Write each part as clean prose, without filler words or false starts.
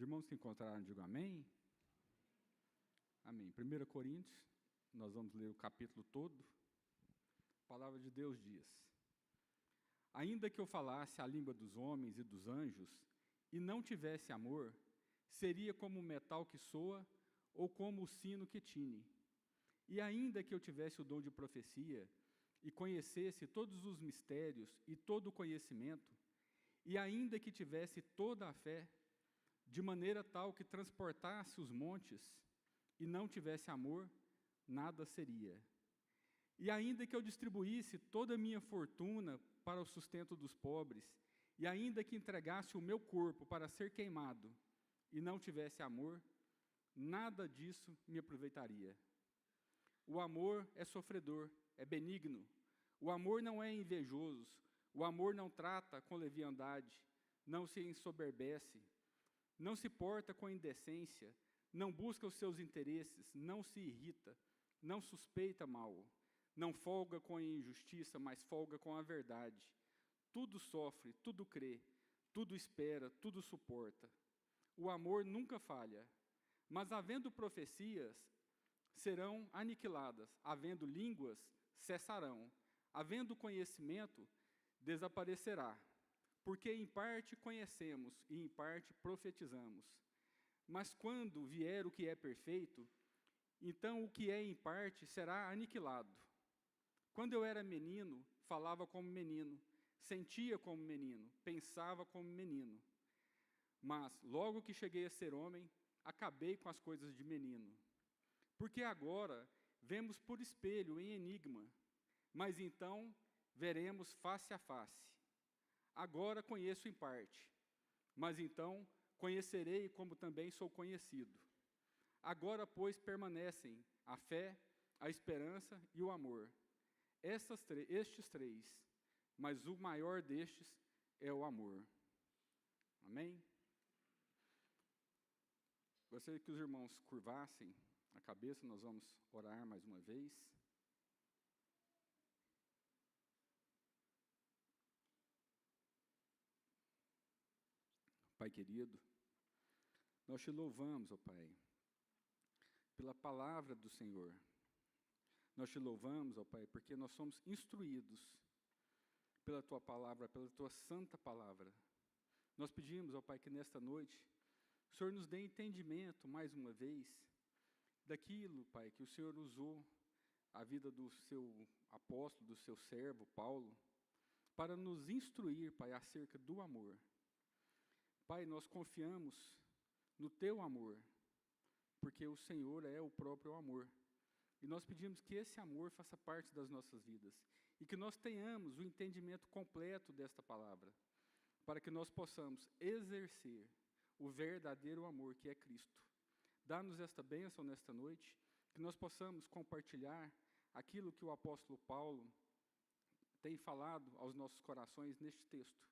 irmãos que encontraram, digam amém. Amém. 1 Coríntios, nós vamos ler o capítulo todo. A palavra de Deus diz: ainda que eu falasse a língua dos homens e dos anjos, e não tivesse amor, seria como o metal que soa, ou como o sino que tine. E ainda que eu tivesse o dom de profecia, e conhecesse todos os mistérios e todo o conhecimento, e ainda que tivesse toda a fé, de maneira tal que transportasse os montes, e não tivesse amor, nada seria. E ainda que eu distribuísse toda a minha fortuna para o sustento dos pobres, e ainda que entregasse o meu corpo para ser queimado, e não tivesse amor, nada disso me aproveitaria. O amor é sofredor, é benigno. O amor não é invejoso. O amor não trata com leviandade, não se ensoberbece, não se porta com indecência, não busca os seus interesses, não se irrita, não suspeita mal, não folga com a injustiça, mas folga com a verdade. Tudo sofre, tudo crê, tudo espera, tudo suporta. O amor nunca falha, mas havendo profecias, serão aniquiladas, havendo línguas, cessarão, havendo conhecimento, desaparecerá, porque em parte conhecemos e em parte profetizamos. Mas quando vier o que é perfeito, então o que é em parte será aniquilado. Quando eu era menino, falava como menino, sentia como menino, pensava como menino. Mas, logo que cheguei a ser homem, acabei com as coisas de menino. Porque agora vemos por espelho, em enigma, mas então veremos face a face. Agora conheço em parte, mas então conhecerei como também sou conhecido. Agora, pois, permanecem a fé, a esperança e o amor. Estes três, mas o maior destes é o amor. Amém? Gostaria que os irmãos curvassem a cabeça, nós vamos orar mais uma vez. Pai querido, nós te louvamos, ó Pai, pela palavra do Senhor. Nós te louvamos, ó Pai, porque nós somos instruídos pela Tua palavra, pela Tua santa palavra. Nós pedimos, ó Pai, que nesta noite o Senhor nos dê entendimento, mais uma vez, daquilo, Pai, que o Senhor usou a vida do seu apóstolo, do seu servo, Paulo, para nos instruir, Pai, acerca do amor. Pai, nós confiamos no Teu amor, porque o Senhor é o próprio amor. E nós pedimos que esse amor faça parte das nossas vidas, e que nós tenhamos o entendimento completo desta palavra, para que nós possamos exercer o verdadeiro amor que é Cristo. Dá-nos esta bênção nesta noite, que nós possamos compartilhar aquilo que o apóstolo Paulo tem falado aos nossos corações neste texto.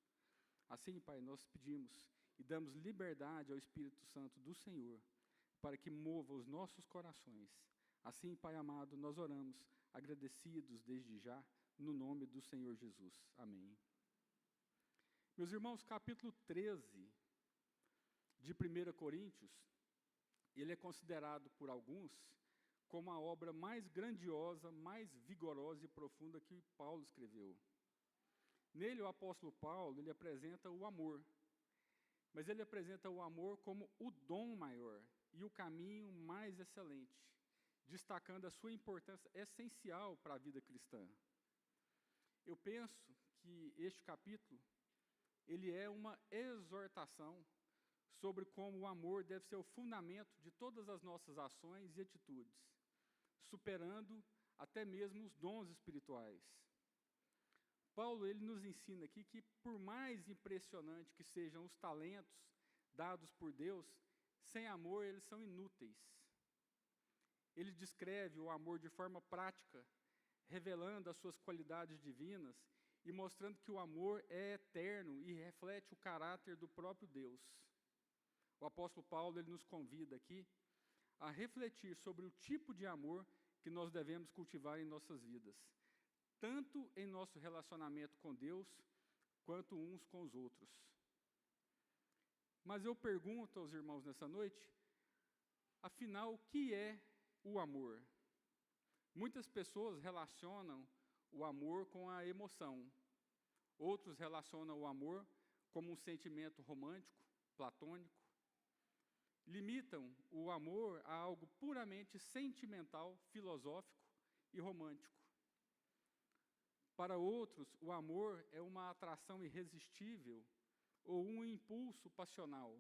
Assim, Pai, nós pedimos e damos liberdade ao Espírito Santo do Senhor, para que mova os nossos corações. Assim, Pai amado, nós oramos, agradecidos desde já, no nome do Senhor Jesus. Amém. Meus irmãos, capítulo 13 de 1 Coríntios, ele é considerado por alguns como a obra mais grandiosa, mais vigorosa e profunda que Paulo escreveu. Nele, o apóstolo Paulo, ele apresenta o amor, mas ele apresenta o amor como o dom maior e o caminho mais excelente, destacando a sua importância essencial para a vida cristã. Eu penso que este capítulo, ele é uma exortação sobre como o amor deve ser o fundamento de todas as nossas ações e atitudes, superando até mesmo os dons espirituais. Paulo, ele nos ensina aqui que, por mais impressionante que sejam os talentos dados por Deus, sem amor eles são inúteis. Ele descreve o amor de forma prática, revelando as suas qualidades divinas e mostrando que o amor é eterno e reflete o caráter do próprio Deus. O apóstolo Paulo, ele nos convida aqui a refletir sobre o tipo de amor que nós devemos cultivar em nossas vidas, tanto em nosso relacionamento com Deus, quanto uns com os outros. Mas eu pergunto aos irmãos nessa noite, afinal, o que é o amor? Muitas pessoas relacionam o amor com a emoção. Outros relacionam o amor como um sentimento romântico, platônico. Limitam o amor a algo puramente sentimental, filosófico e romântico. Para outros, o amor é uma atração irresistível ou um impulso passional.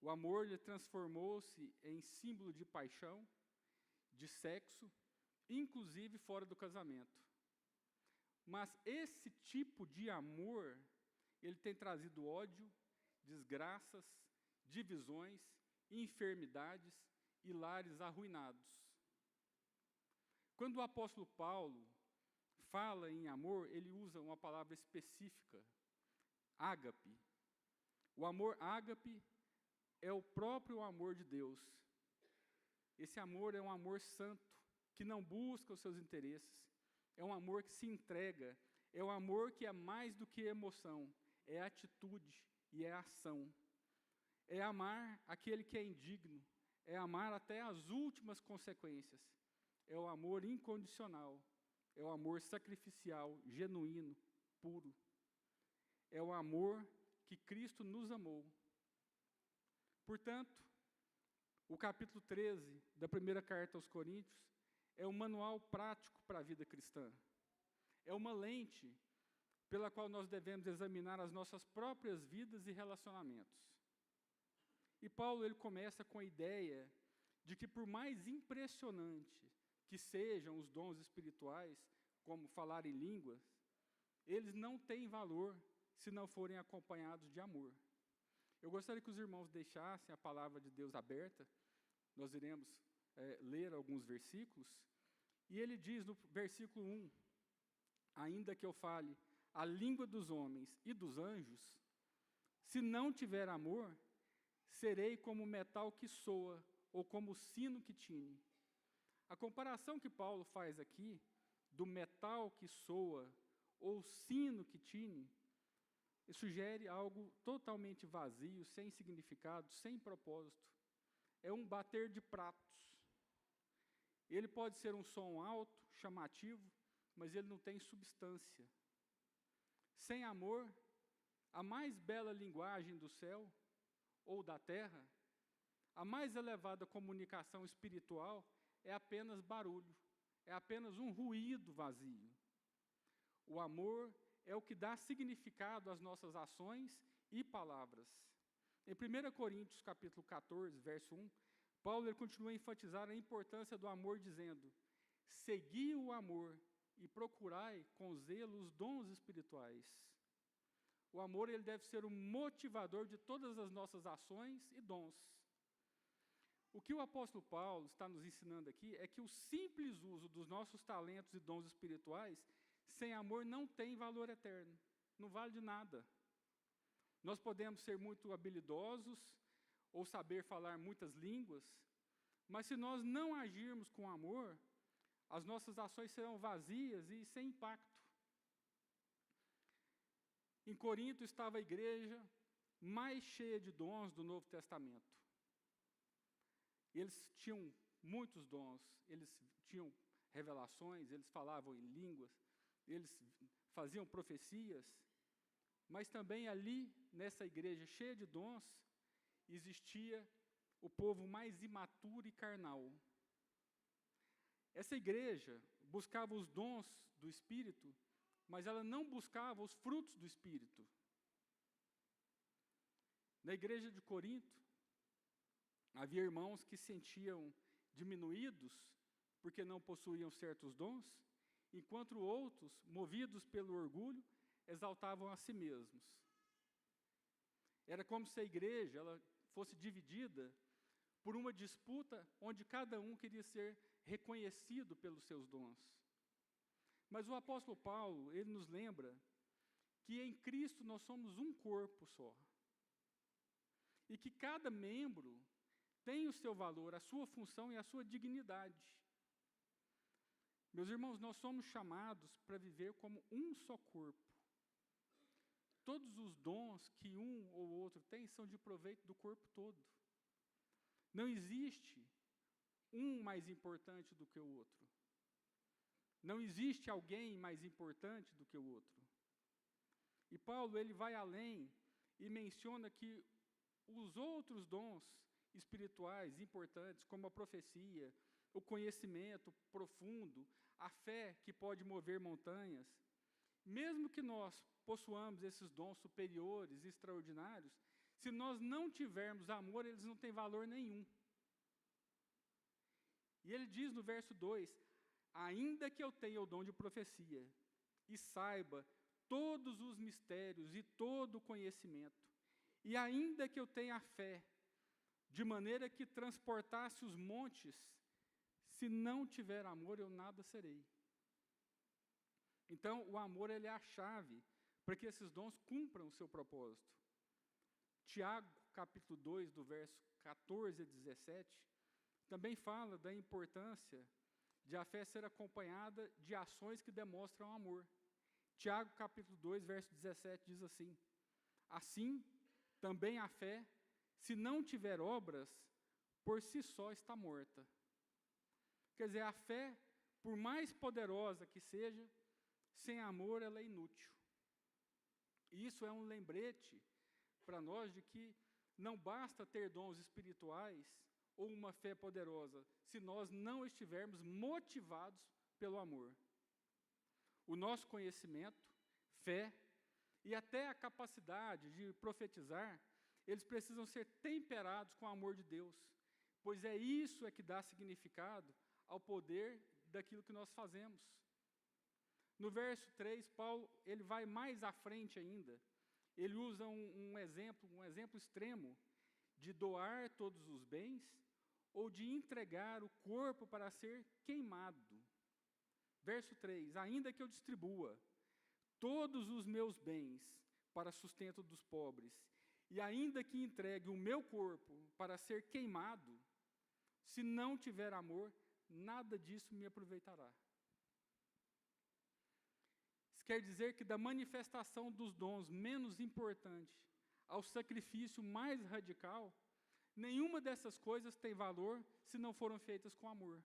O amor lhe transformou-se em símbolo de paixão, de sexo, inclusive fora do casamento. Mas esse tipo de amor, ele tem trazido ódio, desgraças, divisões, enfermidades e lares arruinados. Quando o apóstolo Paulo fala em amor, ele usa uma palavra específica, ágape. O amor ágape é o próprio amor de Deus. Esse amor é um amor santo, que não busca os seus interesses. É um amor que se entrega. É um amor que é mais do que emoção. É atitude e é ação. É amar aquele que é indigno. É amar até as últimas consequências. É o amor incondicional. É o amor sacrificial, genuíno, puro. É o amor que Cristo nos amou. Portanto, o capítulo 13 da primeira carta aos Coríntios é um manual prático para a vida cristã. É uma lente pela qual nós devemos examinar as nossas próprias vidas e relacionamentos. E Paulo ele começa com a ideia de que, por mais impressionante que sejam os dons espirituais, como falar em línguas, eles não têm valor se não forem acompanhados de amor. Eu gostaria que os irmãos deixassem a palavra de Deus aberta. Nós iremos ler alguns versículos. E ele diz no versículo 1, ainda que eu fale a língua dos homens e dos anjos, se não tiver amor, serei como metal que soa, ou como sino que tine. A comparação que Paulo faz aqui, do metal que soa, ou sino que tine, sugere algo totalmente vazio, sem significado, sem propósito. É um bater de pratos. Ele pode ser um som alto, chamativo, mas ele não tem substância. Sem amor, a mais bela linguagem do céu ou da terra, a mais elevada comunicação espiritual é apenas barulho, é apenas um ruído vazio. O amor é o que dá significado às nossas ações e palavras. Em 1 Coríntios, capítulo 14, verso 1, Paulo ele continua a enfatizar a importância do amor, dizendo: segui o amor e procurai com zelo os dons espirituais. O amor ele deve ser o motivador de todas as nossas ações e dons. O que o apóstolo Paulo está nos ensinando aqui é que o simples uso dos nossos talentos e dons espirituais, sem amor, não tem valor eterno, não vale de nada. Nós podemos ser muito habilidosos ou saber falar muitas línguas, mas se nós não agirmos com amor, as nossas ações serão vazias e sem impacto. Em Corinto estava a igreja mais cheia de dons do Novo Testamento. Eles tinham muitos dons, eles tinham revelações, eles falavam em línguas, eles faziam profecias, mas também ali, nessa igreja cheia de dons, existia o povo mais imaturo e carnal. Essa igreja buscava os dons do Espírito, mas ela não buscava os frutos do Espírito. Na igreja de Corinto, havia irmãos que se sentiam diminuídos porque não possuíam certos dons, enquanto outros, movidos pelo orgulho, exaltavam a si mesmos. Era como se a igreja ela fosse dividida por uma disputa onde cada um queria ser reconhecido pelos seus dons. Mas o apóstolo Paulo, ele nos lembra que em Cristo nós somos um corpo só. E que cada membro tem o seu valor, a sua função e a sua dignidade. Meus irmãos, nós somos chamados para viver como um só corpo. todos os dons que um ou outro tem são de proveito do corpo todo. Não existe um mais importante do que o outro. Não existe alguém mais importante do que o outro. E Paulo, ele vai além e menciona que os outros dons espirituais importantes, como a profecia, o conhecimento profundo, a fé que pode mover montanhas, mesmo que nós possuamos esses dons superiores, extraordinários, se nós não tivermos amor, eles não têm valor nenhum. E ele diz no verso 2, ainda que eu tenha o dom de profecia, e saiba todos os mistérios e todo o conhecimento, e ainda que eu tenha a fé, de maneira que transportasse os montes, se não tiver amor, eu nada serei. Então, o amor, ele é a chave para que esses dons cumpram o seu propósito. Tiago, capítulo 2, do verso 14 a 17, também fala da importância de a fé ser acompanhada de ações que demonstram amor. Tiago, capítulo 2, verso 17, diz assim, assim, também a fé, se não tiver obras, por si só está morta. Quer dizer, a fé, por mais poderosa que seja, sem amor ela é inútil. E isso é um lembrete para nós de que não basta ter dons espirituais ou uma fé poderosa, se nós não estivermos motivados pelo amor. O nosso conhecimento, fé e até a capacidade de profetizar, eles precisam ser temperados com o amor de Deus, pois é isso que dá significado ao poder daquilo que nós fazemos. No verso 3, Paulo, ele vai mais à frente ainda. Ele usa um exemplo extremo de doar todos os bens ou de entregar o corpo para ser queimado. Verso 3, ainda que eu distribua todos os meus bens para sustento dos pobres, e ainda que entregue o meu corpo para ser queimado, se não tiver amor, nada disso me aproveitará. Isso quer dizer que da manifestação dos dons menos importante ao sacrifício mais radical, nenhuma dessas coisas tem valor se não foram feitas com amor.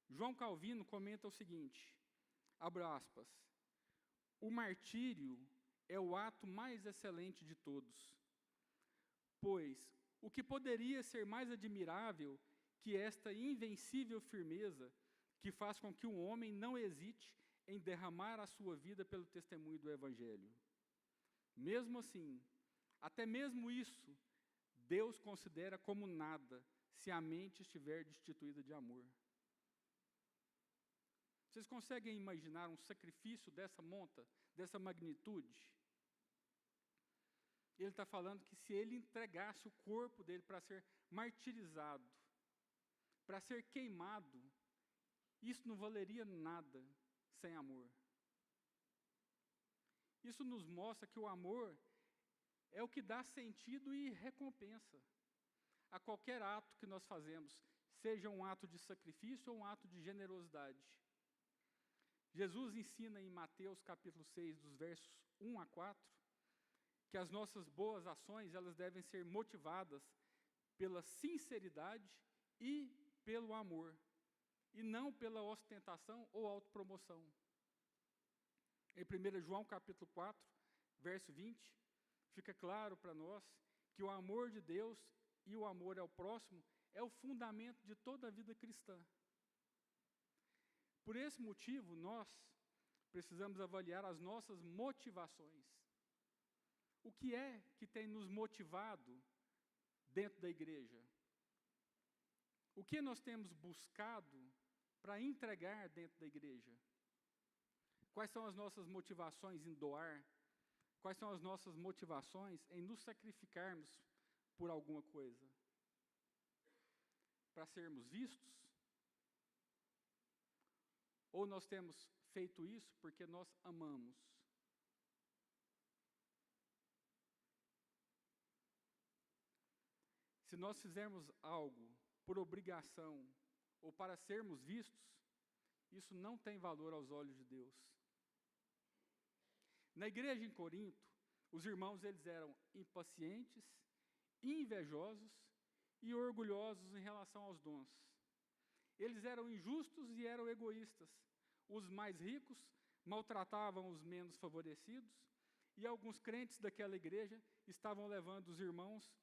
João Calvino comenta o seguinte, abro aspas, o martírio é o ato mais excelente de todos, pois o que poderia ser mais admirável que esta invencível firmeza que faz com que um homem não hesite em derramar a sua vida pelo testemunho do Evangelho. Mesmo assim, até mesmo isso, Deus considera como nada se a mente estiver destituída de amor. Vocês conseguem imaginar um sacrifício dessa monta, dessa magnitude? Ele está falando que se ele entregasse o corpo dele para ser martirizado, para ser queimado, isso não valeria nada sem amor. Isso nos mostra que o amor é o que dá sentido e recompensa a qualquer ato que nós fazemos, seja um ato de sacrifício ou um ato de generosidade. Jesus ensina em Mateus capítulo 6, dos versos 1 a 4, que as nossas boas ações, elas devem ser motivadas pela sinceridade e pelo amor, e não pela ostentação ou autopromoção. Em 1 João capítulo 4, verso 20, fica claro para nós que o amor de Deus e o amor ao próximo é o fundamento de toda a vida cristã. Por esse motivo, nós precisamos avaliar as nossas motivações. O que é que tem nos motivado dentro da igreja? O que nós temos buscado para entregar dentro da igreja? Quais são as nossas motivações em doar? Quais são as nossas motivações em nos sacrificarmos por alguma coisa? Para sermos vistos? Ou nós temos feito isso porque nós amamos? Se nós fizermos algo por obrigação ou para sermos vistos, isso não tem valor aos olhos de Deus. Na igreja em Corinto, Os irmãos, eles eram impacientes, invejosos e orgulhosos em relação aos dons. Eles eram injustos e eram egoístas. Os mais ricos maltratavam os menos favorecidos, e alguns crentes daquela igreja estavam levando os irmãos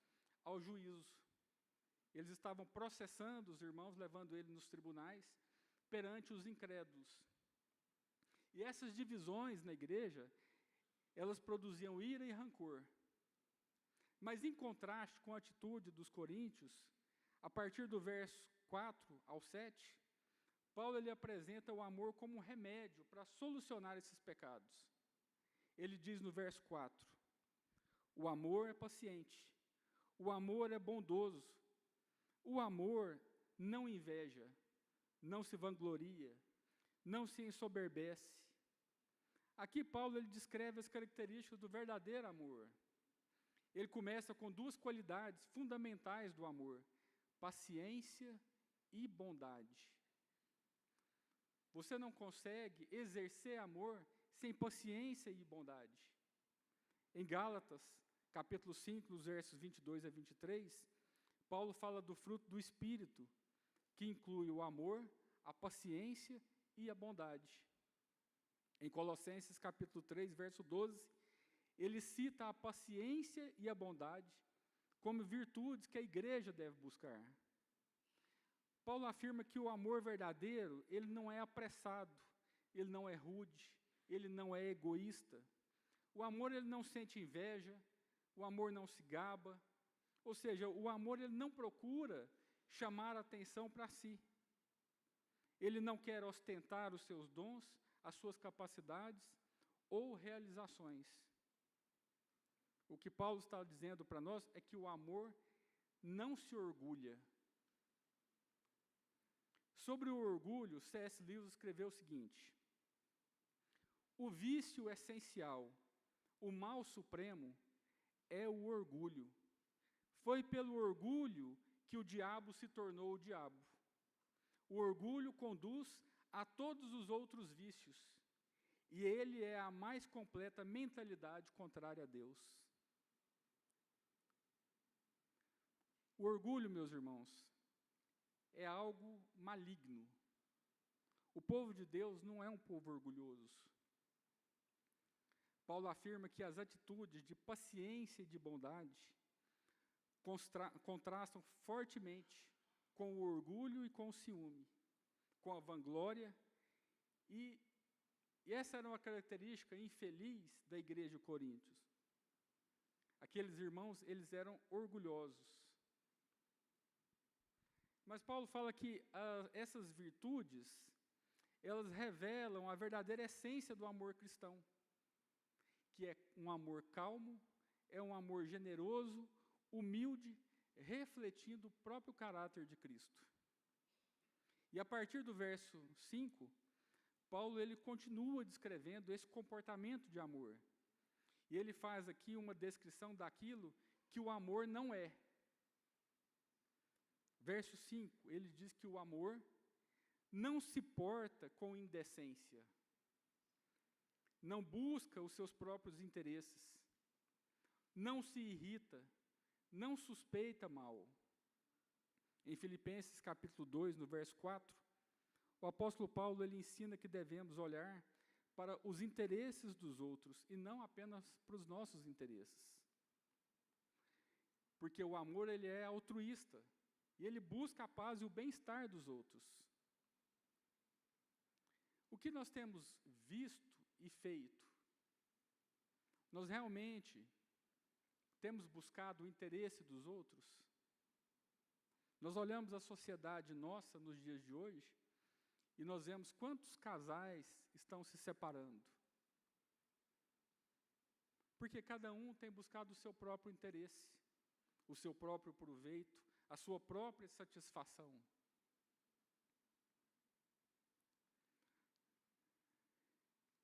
ao juízo. Eles estavam processando os irmãos, levando eles nos tribunais, perante os incrédulos. E essas divisões na igreja, elas produziam ira e rancor. Mas, em contraste com a atitude dos coríntios, a partir do verso 4 ao 7, Paulo ele apresenta o amor como um remédio para solucionar esses pecados. Ele diz no verso 4, o amor é paciente, o amor é bondoso, o amor não inveja, não se vangloria, não se ensoberbece. Aqui Paulo ele descreve as características do verdadeiro amor. Ele começa com duas qualidades fundamentais do amor: paciência e bondade. Você não consegue exercer amor sem paciência e bondade. Em Gálatas, capítulo 5, nos versos 22 a 23, Paulo fala do fruto do Espírito, que inclui o amor, a paciência e a bondade. Em Colossenses, capítulo 3, verso 12, ele cita a paciência e a bondade como virtudes que a igreja deve buscar. Paulo afirma que o amor verdadeiro, ele não é apressado, ele não é rude, ele não é egoísta. O amor, ele não sente inveja, o amor não se gaba, ou seja, o amor, ele não procura chamar a atenção para si. Ele não quer ostentar os seus dons, as suas capacidades ou realizações. O que Paulo está dizendo para nós é que o amor não se orgulha. Sobre o orgulho, C.S. Lewis escreveu o seguinte: o vício essencial, o mal supremo, é o orgulho. Foi pelo orgulho que o diabo se tornou o diabo. O orgulho conduz a todos os outros vícios, e ele é a mais completa mentalidade contrária a Deus. O orgulho, meus irmãos, é algo maligno. O povo de Deus não é um povo orgulhoso. Paulo afirma que as atitudes de paciência e de bondade contrastam fortemente com o orgulho e com o ciúme, com a vanglória, e essa era uma característica infeliz da igreja de Coríntios. Aqueles irmãos, eles eram orgulhosos. Mas Paulo fala que essas virtudes, elas revelam a verdadeira essência do amor cristão, que é um amor calmo, é um amor generoso, humilde, refletindo o próprio caráter de Cristo. E a partir do verso 5, Paulo ele continua descrevendo esse comportamento de amor. E ele faz aqui uma descrição daquilo que o amor não é. Verso 5, ele diz que o amor não se porta com indecência, não busca os seus próprios interesses, não se irrita, não suspeita mal. Em Filipenses capítulo 2, no verso 4, o apóstolo Paulo ele ensina que devemos olhar para os interesses dos outros e não apenas para os nossos interesses. Porque o amor ele é altruísta e ele busca a paz e o bem-estar dos outros. O que nós temos visto e feito? Nós realmente temos buscado o interesse dos outros? Nós olhamos a sociedade nossa nos dias de hoje e nós vemos quantos casais estão se separando. Porque cada um tem buscado o seu próprio interesse, o seu próprio proveito, a sua própria satisfação.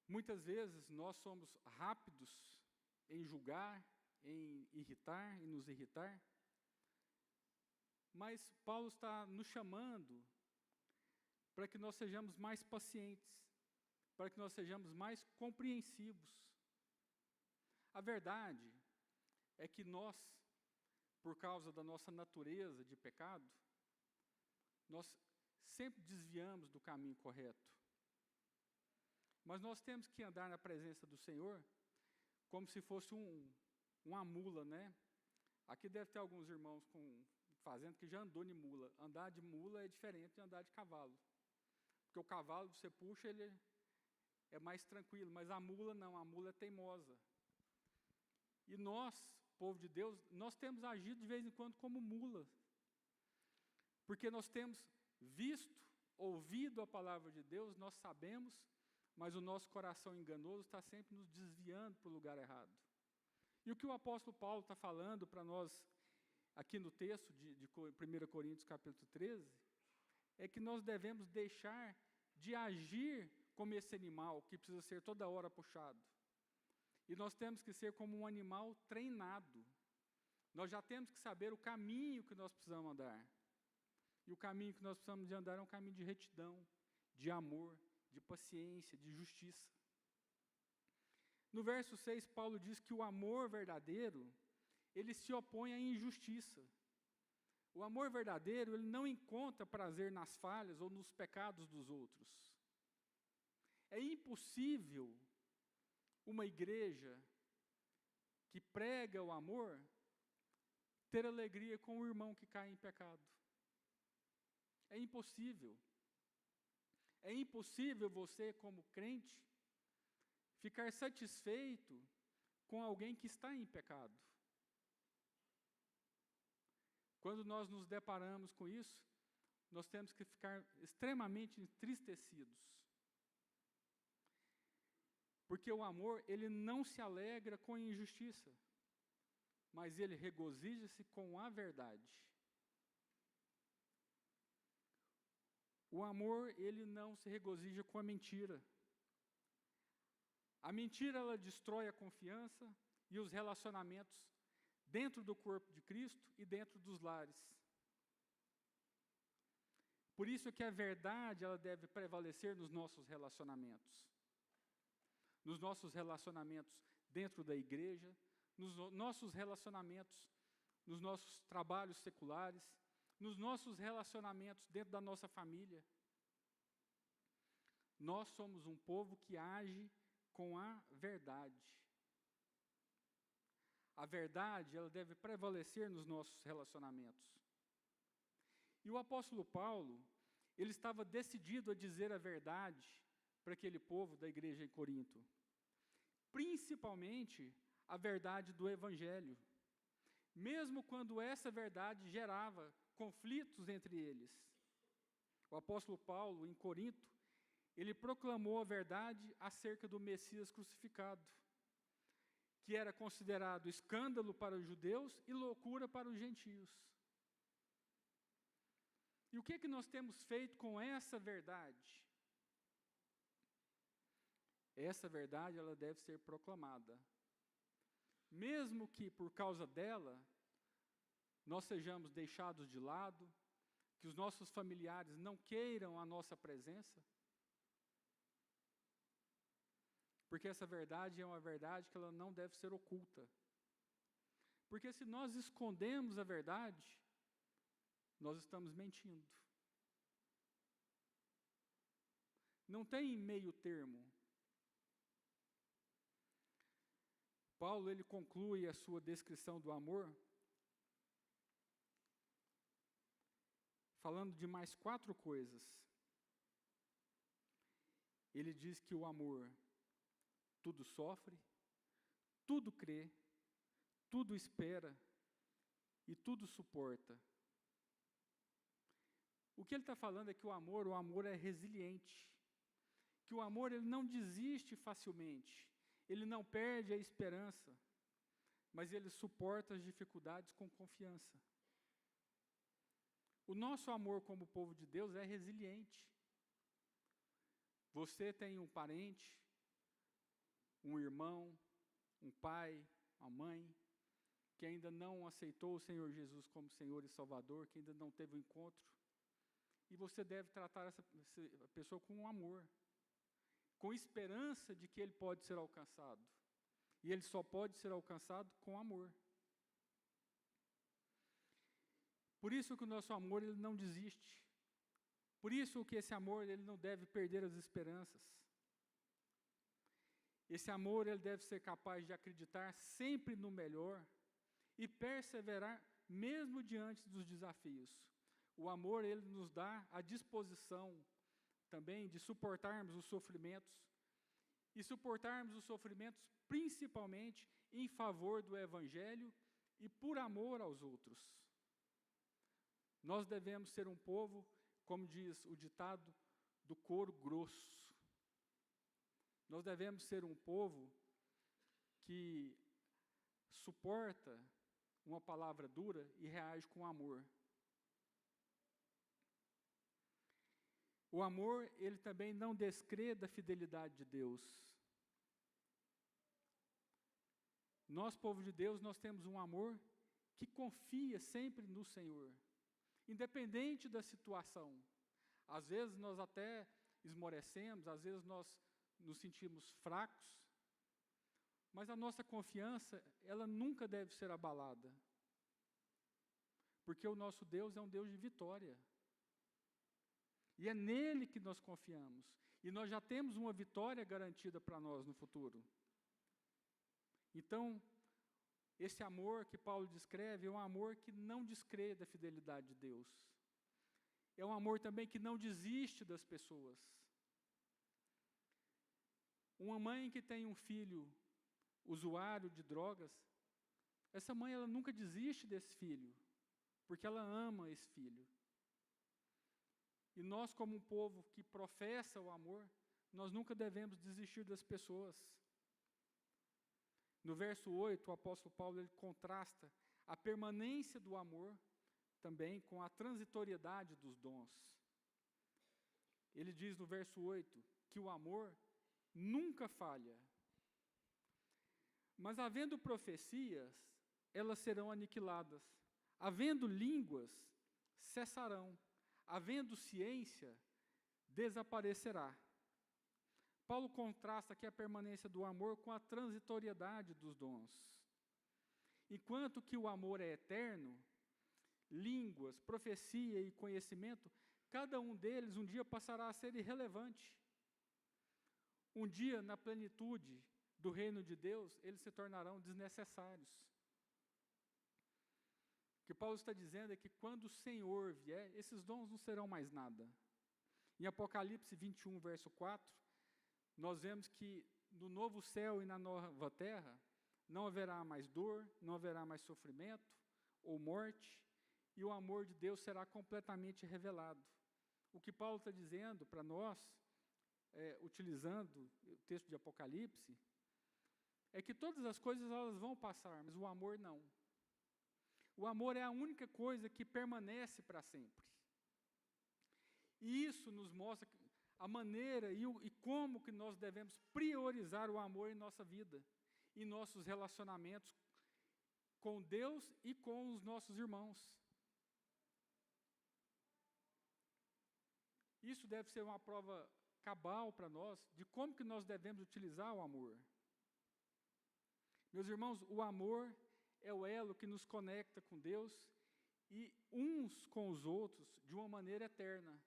Muitas vezes nós somos rápidos em julgar, em irritar, em nos irritar, mas Paulo está nos chamando para que nós sejamos mais pacientes, para que nós sejamos mais compreensivos. A verdade é que nós, por causa da nossa natureza de pecado, nós sempre desviamos do caminho correto. Mas nós temos que andar na presença do Senhor como se fosse uma mula, né? Aqui deve ter alguns irmãos fazendo que já andou de mula. Andar de mula é diferente de andar de cavalo. Porque o cavalo, você puxa, ele é mais tranquilo, mas a mula não, a mula é teimosa. E nós, povo de Deus, nós temos agido de vez em quando como mulas. Porque nós temos visto, ouvido a palavra de Deus, nós sabemos, mas o nosso coração enganoso está sempre nos desviando para o lugar errado. E o que o apóstolo Paulo está falando para nós, aqui no texto de 1 Coríntios capítulo 13, é que nós devemos deixar de agir como esse animal, que precisa ser toda hora puxado. E nós temos que ser como um animal treinado. Nós já temos que saber o caminho que nós precisamos andar. E o caminho que nós precisamos de andar é um caminho de retidão, de amor, de paciência, de justiça. No verso 6, Paulo diz que o amor verdadeiro, ele se opõe à injustiça. O amor verdadeiro, ele não encontra prazer nas falhas ou nos pecados dos outros. É impossível uma igreja que prega o amor ter alegria com o irmão que cai em pecado. É impossível. É impossível você, como crente, ficar satisfeito com alguém que está em pecado. Quando nós nos deparamos com isso, nós temos que ficar extremamente entristecidos. Porque o amor, ele não se alegra com a injustiça, mas ele regozija-se com a verdade. O amor, ele não se regozija com a mentira. A mentira, ela destrói a confiança e os relacionamentos dentro do corpo de Cristo e dentro dos lares. Por isso que a verdade, ela deve prevalecer nos nossos relacionamentos. Nos nossos relacionamentos dentro da igreja, nos nossos relacionamentos, nos nossos trabalhos seculares, nos nossos relacionamentos dentro da nossa família. Nós somos um povo que age com a verdade. A verdade, ela deve prevalecer nos nossos relacionamentos. E o apóstolo Paulo, ele estava decidido a dizer a verdade para aquele povo da igreja em Corinto. Principalmente a verdade do Evangelho. Mesmo quando essa verdade gerava conflitos entre eles. O apóstolo Paulo, em Corinto, ele proclamou a verdade acerca do Messias crucificado, que era considerado escândalo para os judeus e loucura para os gentios. E o que nós temos feito com essa verdade? Essa verdade, ela deve ser proclamada. Mesmo que, por causa dela, nós sejamos deixados de lado, que os nossos familiares não queiram a nossa presença, porque essa verdade é uma verdade que ela não deve ser oculta. Porque se nós escondemos a verdade, nós estamos mentindo. Não tem meio termo. Paulo, ele conclui a sua descrição do amor falando de mais 4 coisas. Ele diz que o amor tudo sofre, tudo crê, tudo espera e tudo suporta. O que ele está falando é que o amor é resiliente, que o amor, ele não desiste facilmente, ele não perde a esperança, mas ele suporta as dificuldades com confiança. O nosso amor como povo de Deus é resiliente. Você tem um parente, um irmão, um pai, uma mãe, que ainda não aceitou o Senhor Jesus como Senhor e Salvador, que ainda não teve o encontro, e você deve tratar essa pessoa com amor, com esperança de que ele pode ser alcançado. E ele só pode ser alcançado com amor. Por isso que o nosso amor ele não desiste. Por isso que esse amor ele não deve perder as esperanças. Esse amor ele deve ser capaz de acreditar sempre no melhor e perseverar mesmo diante dos desafios. O amor ele nos dá a disposição também de suportarmos os sofrimentos e suportarmos os sofrimentos principalmente em favor do Evangelho e por amor aos outros. Nós devemos ser um povo, como diz o ditado, do couro grosso. Nós devemos ser um povo que suporta uma palavra dura e reage com amor. O amor, ele também não descrê da fidelidade de Deus. Nós, povo de Deus, nós temos um amor que confia sempre no Senhor, independente da situação. Às vezes nós até esmorecemos, às vezes nós nos sentimos fracos, mas a nossa confiança, ela nunca deve ser abalada, porque o nosso Deus é um Deus de vitória, e é nele que nós confiamos, e nós já temos uma vitória garantida para nós no futuro. Então, esse amor que Paulo descreve é um amor que não descrê da fidelidade de Deus, é um amor também que não desiste das pessoas. Uma mãe que tem um filho usuário de drogas, essa mãe ela nunca desiste desse filho, porque ela ama esse filho. E nós, como um povo que professa o amor, nós nunca devemos desistir das pessoas. No verso 8, o apóstolo Paulo ele contrasta a permanência do amor também com a transitoriedade dos dons. Ele diz no verso 8 que o amor nunca falha. Mas havendo profecias, elas serão aniquiladas. Havendo línguas, cessarão. Havendo ciência, desaparecerá. Paulo contrasta aqui a permanência do amor com a transitoriedade dos dons. Enquanto que o amor é eterno, línguas, profecia e conhecimento, cada um deles um dia passará a ser irrelevante. Um dia, na plenitude do reino de Deus, eles se tornarão desnecessários. O que Paulo está dizendo é que quando o Senhor vier, esses dons não serão mais nada. Em Apocalipse 21, verso 4, nós vemos que no novo céu e na nova terra, não haverá mais dor, não haverá mais sofrimento ou morte, e o amor de Deus será completamente revelado. O que Paulo está dizendo para nós, utilizando o texto de Apocalipse, é que todas as coisas elas vão passar, mas o amor não. O amor é a única coisa que permanece para sempre. E isso nos mostra a maneira e como que nós devemos priorizar o amor em nossa vida, em nossos relacionamentos com Deus e com os nossos irmãos. Isso deve ser uma prova cabal para nós de como que nós devemos utilizar o amor. Meus irmãos, o amor é o elo que nos conecta com Deus e uns com os outros de uma maneira eterna.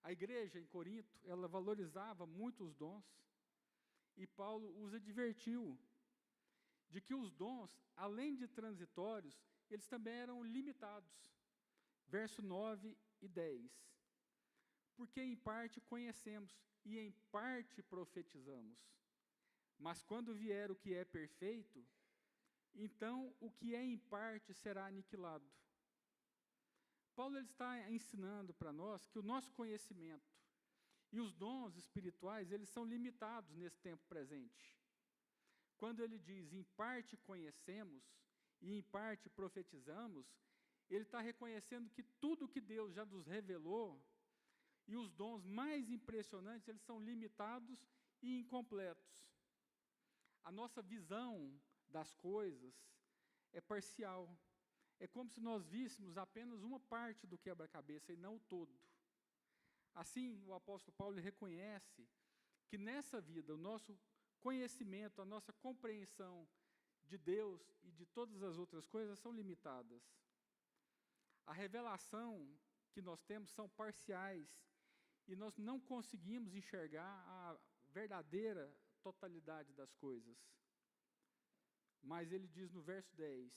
A igreja em Corinto, ela valorizava muito os dons, e Paulo os advertiu de que os dons, além de transitórios, eles também eram limitados. Verso 9 e 10. Porque em parte conhecemos e em parte profetizamos. Mas quando vier o que é perfeito, então o que é em parte será aniquilado. Paulo ele está ensinando para nós que o nosso conhecimento e os dons espirituais, eles são limitados nesse tempo presente. Quando ele diz, em parte conhecemos e em parte profetizamos, ele está reconhecendo que tudo que Deus já nos revelou, e os dons mais impressionantes, eles são limitados e incompletos. A nossa visão das coisas é parcial. É como se nós víssemos apenas uma parte do quebra-cabeça e não o todo. Assim, o apóstolo Paulo reconhece que nessa vida o nosso conhecimento, a nossa compreensão de Deus e de todas as outras coisas são limitadas. A revelação que nós temos são parciais e nós não conseguimos enxergar a verdadeira totalidade das coisas. Mas ele diz no verso 10,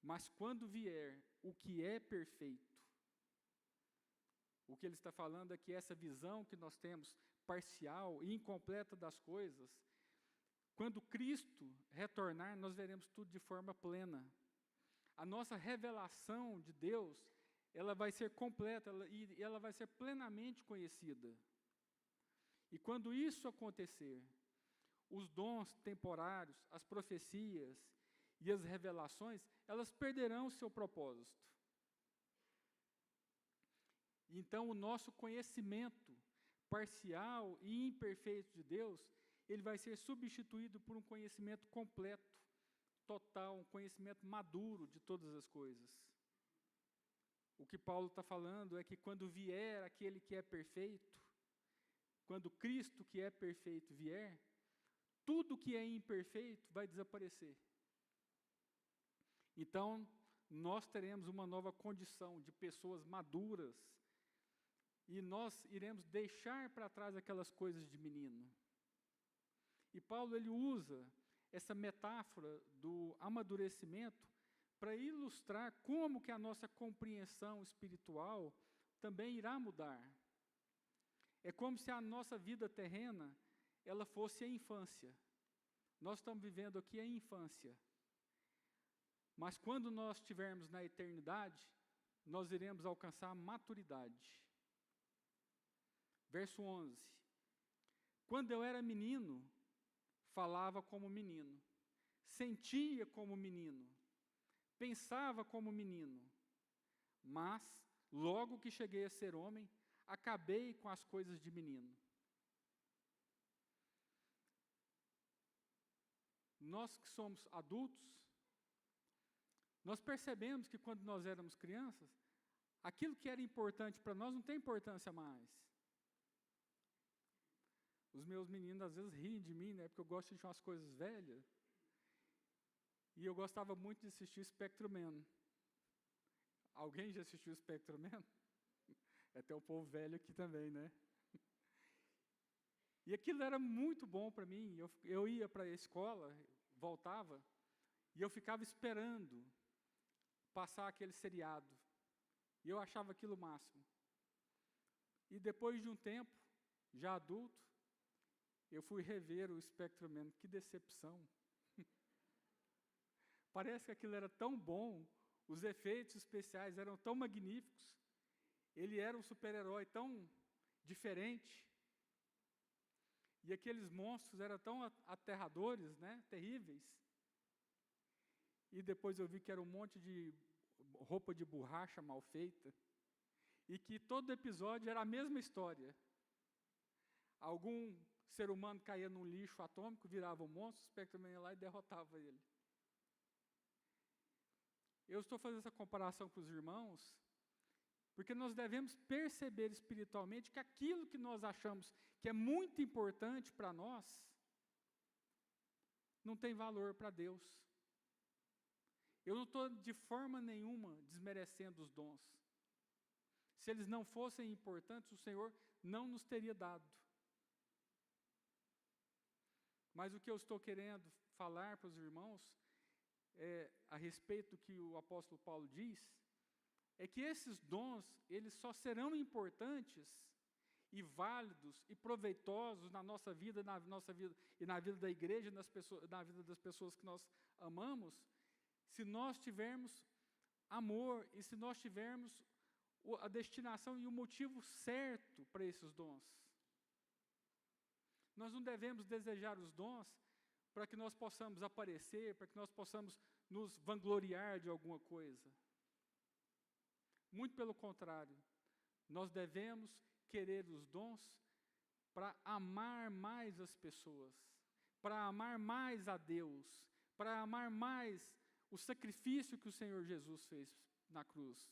mas quando vier o que é perfeito, o que ele está falando é que essa visão que nós temos parcial e incompleta das coisas, quando Cristo retornar, nós veremos tudo de forma plena. A nossa revelação de Deus, ela vai ser completa e ela vai ser plenamente conhecida. E quando isso acontecer, os dons temporários, as profecias e as revelações, elas perderão o seu propósito. Então, o nosso conhecimento parcial e imperfeito de Deus, ele vai ser substituído por um conhecimento completo, total, um conhecimento maduro de todas as coisas. O que Paulo está falando é que quando vier aquele que é perfeito, quando Cristo que é perfeito vier, tudo que é imperfeito vai desaparecer. Então, nós teremos uma nova condição de pessoas maduras e nós iremos deixar para trás aquelas coisas de menino. E Paulo, ele usa essa metáfora do amadurecimento para ilustrar como que a nossa compreensão espiritual também irá mudar. É como se a nossa vida terrena, ela fosse a infância. Nós estamos vivendo aqui a infância. Mas quando nós estivermos na eternidade, nós iremos alcançar a maturidade. Verso 11. Quando eu era menino, falava como menino, sentia como menino, pensava como menino, mas, logo que cheguei a ser homem, acabei com as coisas de menino. Nós que somos adultos, nós percebemos que quando nós éramos crianças, aquilo que era importante para nós não tem importância mais. Os meus meninos às vezes riem de mim, né, porque eu gosto de umas coisas velhas. E eu gostava muito de assistir Spectrum-Man. Alguém já assistiu Spectrum-Man? É até o povo velho aqui também, né? E aquilo era muito bom para mim. Eu ia para a escola, voltava, e eu ficava esperando passar aquele seriado. E eu achava aquilo o máximo. E depois de um tempo, já adulto, eu fui rever o Spectrum-Man. Que decepção. Parece que aquilo era tão bom, os efeitos especiais eram tão magníficos, ele era um super-herói tão diferente, e aqueles monstros eram tão aterradores, né, terríveis. E depois eu vi que era um monte de roupa de borracha mal feita, e que todo episódio era a mesma história. Algum ser humano caía num lixo atômico, virava um monstro, o Spectrum-Man ia lá e derrotava ele. Eu estou fazendo essa comparação para os irmãos, porque nós devemos perceber espiritualmente que aquilo que nós achamos que é muito importante para nós, não tem valor para Deus. Eu não estou de forma nenhuma desmerecendo os dons. Se eles não fossem importantes, o Senhor não nos teria dado. Mas o que eu estou querendo falar para os irmãos, a respeito do que o apóstolo Paulo diz, é que esses dons, eles só serão importantes e válidos e proveitosos na nossa vida e na vida da igreja, na vida das pessoas que nós amamos, se nós tivermos amor e se nós tivermos a destinação e o motivo certo para esses dons. Nós não devemos desejar os dons para que nós possamos aparecer, para que nós possamos nos vangloriar de alguma coisa. Muito pelo contrário, nós devemos querer os dons para amar mais as pessoas, para amar mais a Deus, para amar mais o sacrifício que o Senhor Jesus fez na cruz.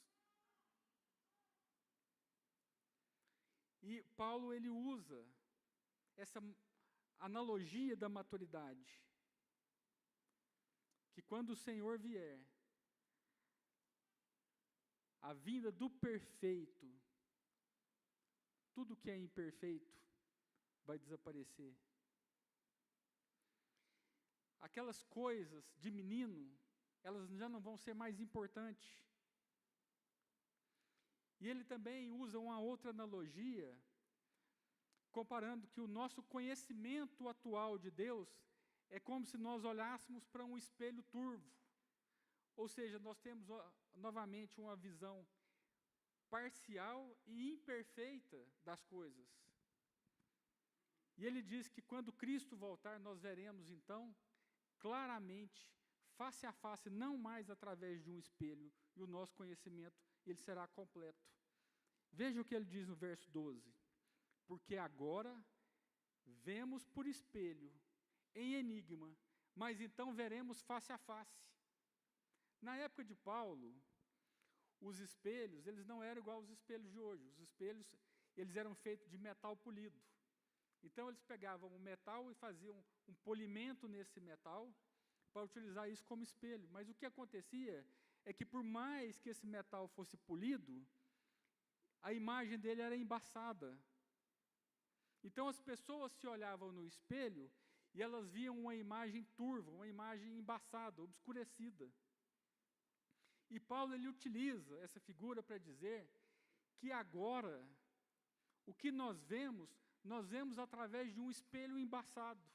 E Paulo, ele usa essa analogia da maturidade. Que quando o Senhor vier, a vinda do perfeito, tudo que é imperfeito vai desaparecer. Aquelas coisas de menino, elas já não vão ser mais importantes. E ele também usa uma outra analogia, comparando que o nosso conhecimento atual de Deus é como se nós olhássemos para um espelho turvo. Ou seja, nós temos novamente uma visão parcial e imperfeita das coisas. E ele diz que quando Cristo voltar, nós veremos então, claramente, face a face, não mais através de um espelho, e o nosso conhecimento, ele será completo. Veja o que ele diz no verso 12. Porque agora vemos por espelho, em enigma, mas então veremos face a face. Na época de Paulo, os espelhos, eles não eram igual aos espelhos de hoje. Os espelhos, eles eram feitos de metal polido. Então, eles pegavam o metal e faziam um polimento nesse metal para utilizar isso como espelho. Mas o que acontecia é que, por mais que esse metal fosse polido, a imagem dele era embaçada. Então, as pessoas se olhavam no espelho e elas viam uma imagem turva, uma imagem embaçada, obscurecida. E Paulo, ele utiliza essa figura para dizer que agora, o que nós vemos através de um espelho embaçado.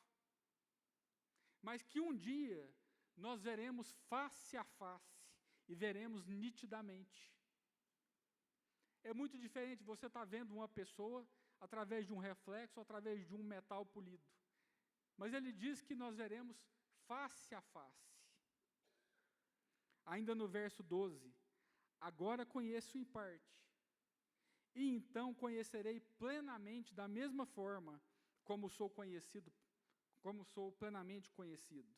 Mas que um dia, nós veremos face a face e veremos nitidamente. É muito diferente você estar vendo uma pessoa através de um reflexo, através de um metal polido. Mas ele diz que nós veremos face a face. Ainda no verso 12, agora conheço em parte, e então conhecerei plenamente da mesma forma como sou plenamente conhecido.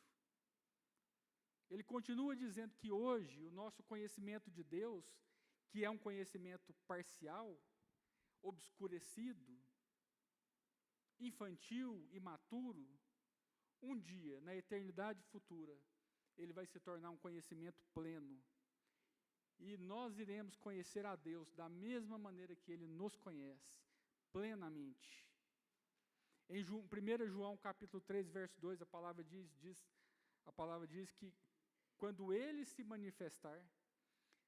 Ele continua dizendo que hoje o nosso conhecimento de Deus, que é um conhecimento parcial, obscurecido, infantil, imaturo, um dia, na eternidade futura, ele vai se tornar um conhecimento pleno. E nós iremos conhecer a Deus da mesma maneira que Ele nos conhece, plenamente. Em 1 João capítulo 3, verso 2, a palavra diz que quando Ele se manifestar,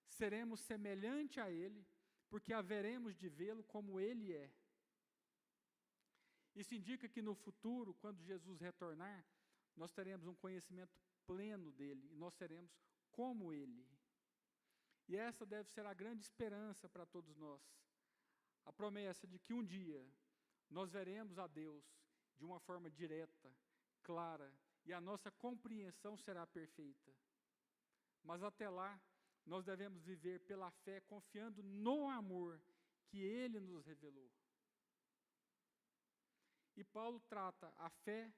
seremos semelhante a Ele, porque haveremos de vê-lo como Ele é. Isso indica que no futuro, quando Jesus retornar, nós teremos um conhecimento pleno dele, e nós seremos como ele. E essa deve ser a grande esperança para todos nós. A promessa de que um dia nós veremos a Deus de uma forma direta, clara, e a nossa compreensão será perfeita. Mas até lá, nós devemos viver pela fé, confiando no amor que ele nos revelou. E Paulo trata a fé,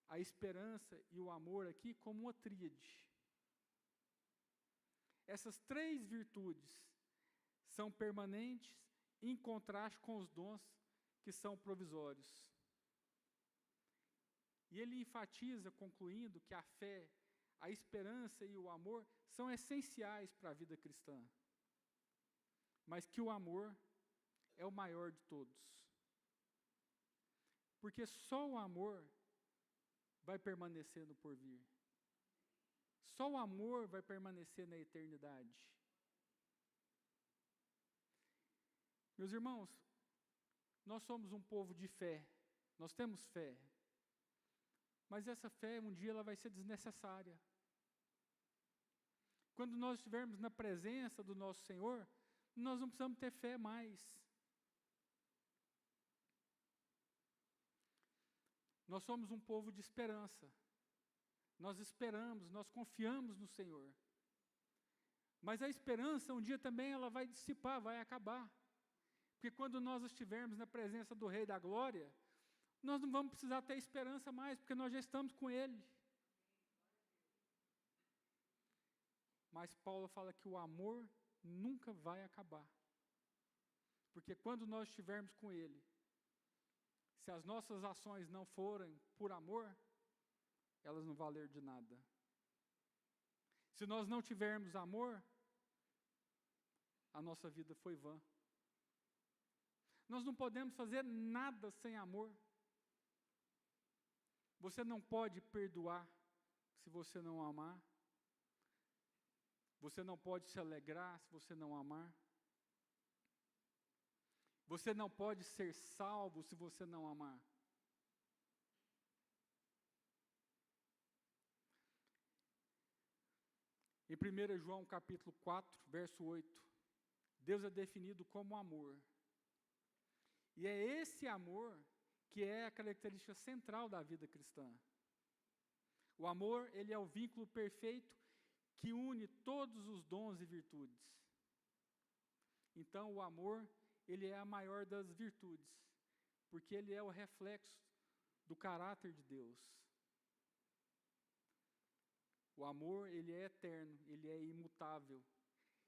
a esperança e o amor aqui como uma tríade. Essas três virtudes são permanentes em contraste com os dons que são provisórios. E ele enfatiza, concluindo, que a fé, a esperança e o amor são essenciais para a vida cristã, mas que o amor é o maior de todos. Porque só o amor vai permanecer no porvir. Só o amor vai permanecer na eternidade. Meus irmãos, nós somos um povo de fé, nós temos fé, mas essa fé, um dia, ela vai ser desnecessária. Quando nós estivermos na presença do nosso Senhor, nós não precisamos ter fé mais. Nós somos um povo de esperança. Nós esperamos, nós confiamos no Senhor. Mas a esperança, um dia também, ela vai dissipar, vai acabar. Porque quando nós estivermos na presença do Rei da Glória, nós não vamos precisar ter esperança mais, porque nós já estamos com Ele. Mas Paulo fala que o amor nunca vai acabar. Porque quando nós estivermos com Ele, se as nossas ações não forem por amor, elas não valer de nada. Se nós não tivermos amor, a nossa vida foi vã. Nós não podemos fazer nada sem amor. Você não pode perdoar se você não amar. Você não pode se alegrar se você não amar. Você não pode ser salvo se você não amar. Em 1 João capítulo 4, verso 8, Deus é definido como amor. E é esse amor que é a característica central da vida cristã. O amor, ele é o vínculo perfeito que une todos os dons e virtudes. Então, o amor, ele é a maior das virtudes, porque ele é o reflexo do caráter de Deus. O amor, ele é eterno, ele é imutável.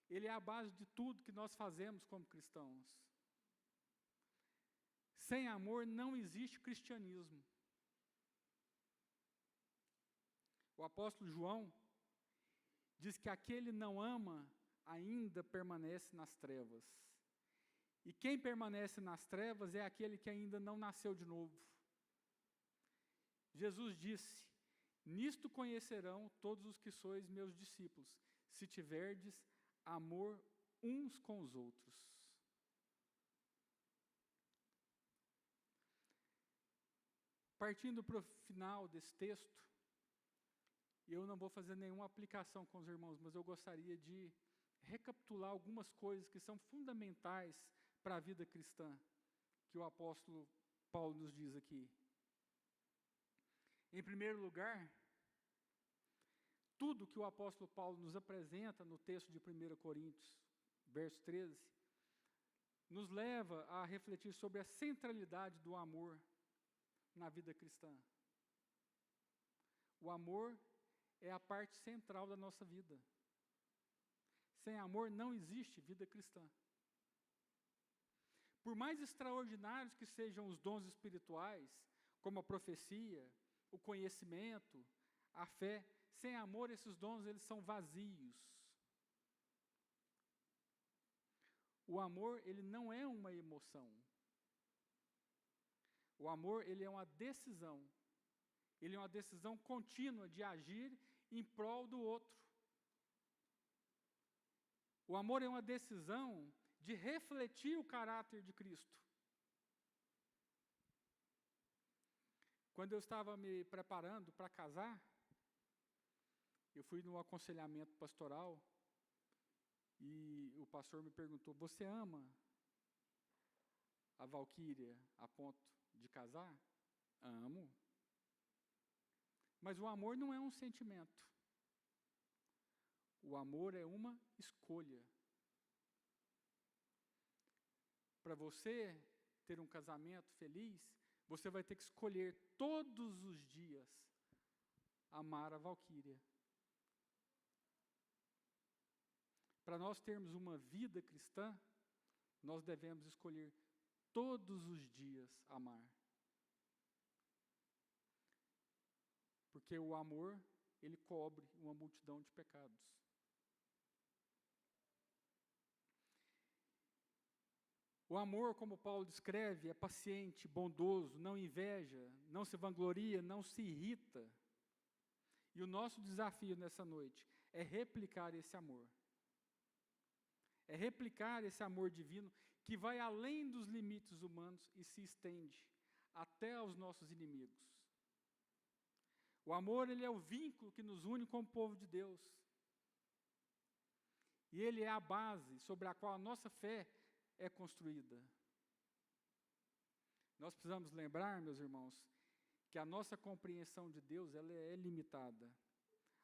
Ele é a base de tudo que nós fazemos como cristãos. Sem amor não existe cristianismo. O apóstolo João diz que aquele não ama ainda permanece nas trevas. E quem permanece nas trevas é aquele que ainda não nasceu de novo. Jesus disse: nisto conhecerão todos os que sois meus discípulos, se tiverdes amor uns com os outros. Partindo para o final desse texto, eu não vou fazer nenhuma aplicação com os irmãos, mas eu gostaria de recapitular algumas coisas que são fundamentais para a vida cristã, que o apóstolo Paulo nos diz aqui. Em primeiro lugar, tudo que o apóstolo Paulo nos apresenta no texto de 1 Coríntios, verso 13, nos leva a refletir sobre a centralidade do amor na vida cristã. O amor é a parte central da nossa vida. Sem amor não existe vida cristã. Por mais extraordinários que sejam os dons espirituais, como a profecia, o conhecimento, a fé, sem amor esses dons eles são vazios. O amor, ele não é uma emoção. O amor, ele é uma decisão. Ele é uma decisão contínua de agir em prol do outro. O amor é uma decisão de refletir o caráter de Cristo. Quando eu estava me preparando para casar, eu fui no aconselhamento pastoral e o pastor me perguntou: você ama a Valquíria a ponto de casar? Amo. Mas o amor não é um sentimento. O amor é uma escolha. Para você ter um casamento feliz, você vai ter que escolher todos os dias amar a Valquíria. Para nós termos uma vida cristã, nós devemos escolher todos os dias amar. Porque o amor, ele cobre uma multidão de pecados. O amor, como Paulo descreve, é paciente, bondoso, não inveja, não se vangloria, não se irrita. E o nosso desafio nessa noite é replicar esse amor. É replicar esse amor divino que vai além dos limites humanos e se estende até aos nossos inimigos. O amor, ele é o vínculo que nos une com o povo de Deus. E ele é a base sobre a qual a nossa fé é construída. Nós precisamos lembrar, meus irmãos, que a nossa compreensão de Deus ela é limitada.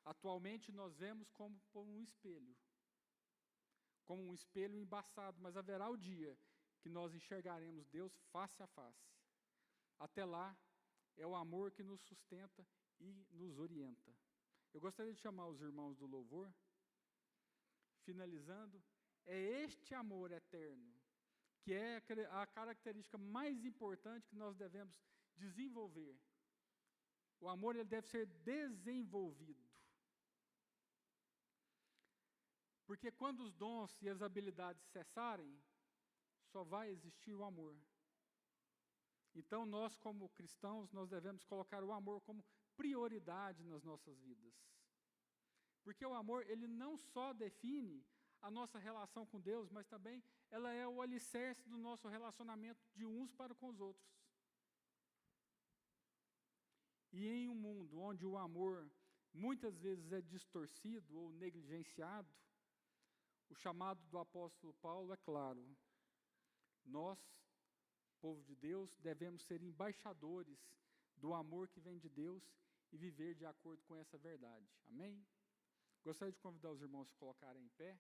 Atualmente nós vemos como por um espelho embaçado, mas haverá o dia que nós enxergaremos Deus face a face. Até lá, é o amor que nos sustenta e nos orienta. Eu gostaria de chamar os irmãos do louvor, finalizando, é este amor eterno que é a característica mais importante que nós devemos desenvolver. O amor, ele deve ser desenvolvido. Porque quando os dons e as habilidades cessarem, só vai existir o amor. Então, nós como cristãos, nós devemos colocar o amor como prioridade nas nossas vidas. Porque o amor, ele não só define a nossa relação com Deus, mas também ela é o alicerce do nosso relacionamento de uns para com os outros. E em um mundo onde o amor muitas vezes é distorcido ou negligenciado, o chamado do apóstolo Paulo é claro. Nós, povo de Deus, devemos ser embaixadores do amor que vem de Deus e viver de acordo com essa verdade. Amém? Gostaria de convidar os irmãos a se colocarem em pé.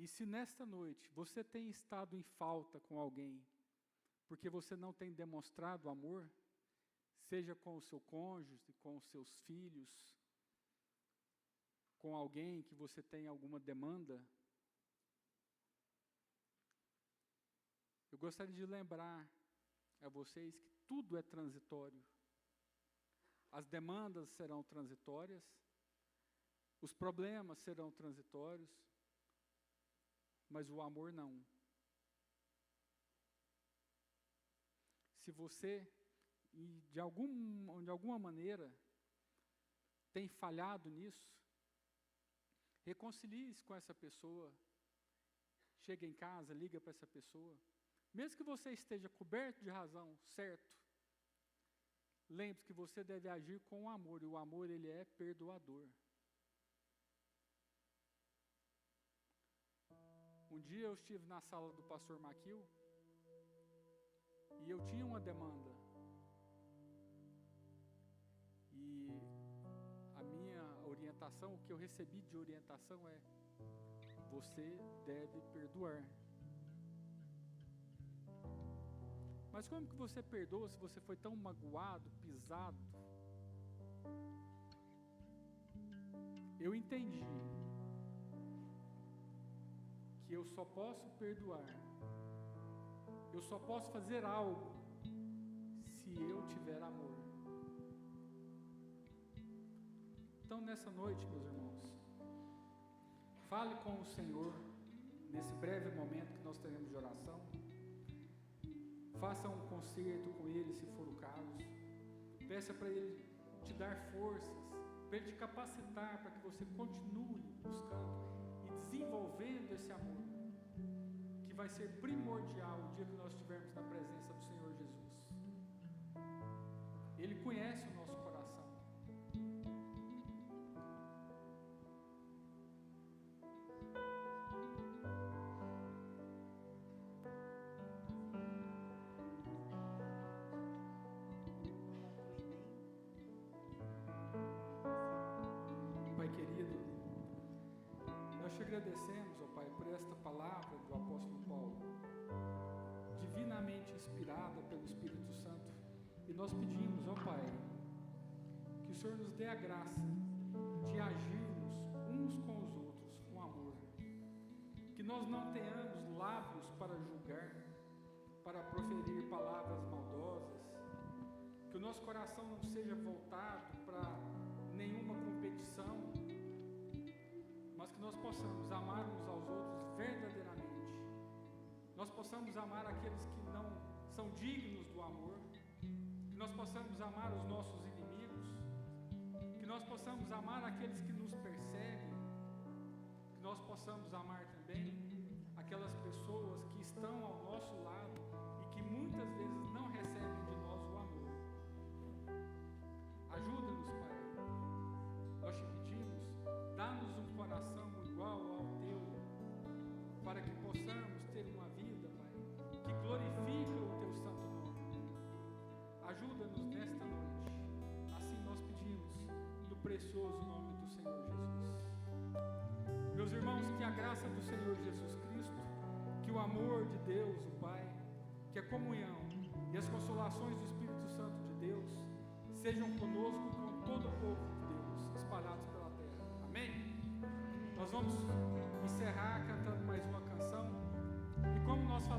E se nesta noite você tem estado em falta com alguém, porque você não tem demonstrado amor, seja com o seu cônjuge, com os seus filhos, com alguém que você tem alguma demanda, eu gostaria de lembrar a vocês que tudo é transitório. As demandas serão transitórias, os problemas serão transitórios, mas o amor não. Se você, de alguma maneira, tem falhado nisso, reconcilie-se com essa pessoa, chega em casa, liga para essa pessoa, mesmo que você esteja coberto de razão, certo, lembre-se que você deve agir com o amor, e o amor, ele é perdoador. Um dia eu estive na sala do pastor Maquil, e eu tinha uma demanda, e a minha orientação, o que eu recebi de orientação é: você deve perdoar. Mas como que você perdoa se você foi tão magoado, pisado? Eu entendi que eu só posso perdoar, eu só posso fazer algo se eu tiver amor. Então, nessa noite, meus irmãos, fale com o Senhor, nesse breve momento que nós teremos de oração. Faça um concerto com Ele, se for o caso. Peça para Ele te dar forças, para Ele te capacitar, para que você continue buscando e desenvolvendo esse amor, que vai ser primordial o dia que nós estivermos na presença do Senhor Jesus. Ele conhece o nosso coração. Pai querido, nós te agradecemos, ó Pai, por esta palavra do apóstolo Paulo, divinamente inspirada pelo Espírito Santo, e nós pedimos, ó Pai, que o Senhor nos dê a graça de agirmos uns com os outros com amor, que nós não tenhamos lábios para julgar, para proferir palavras maldosas, que o nosso coração não seja voltado para nenhuma competição, mas que nós possamos amar uns aos outros verdadeiramente. Nós possamos amar aqueles que não são dignos do amor, que nós possamos amar os nossos inimigos, que nós possamos amar aqueles que nos perseguem, que nós possamos amar também aquelas pessoas que estão ao nosso lado e que muitas vezes não recebem de nós o amor. Ajuda-nos, Pai. Nós te pedimos, dá-nos um coração igual ao teu, para que possamos ter uma vida, Pai, que glorifica o teu santo nome. Ajuda-nos nesta noite. Assim nós pedimos, no precioso nome do Senhor Jesus. Meus irmãos, que a graça do Senhor Jesus Cristo, que o amor de Deus, o Pai, que a comunhão e as consolações do Espírito Santo de Deus sejam conosco, com todo o povo de Deus, espalhados pela terra. Amém? Nós vamos encerrar cantando mais uma canção, e como nós falamos,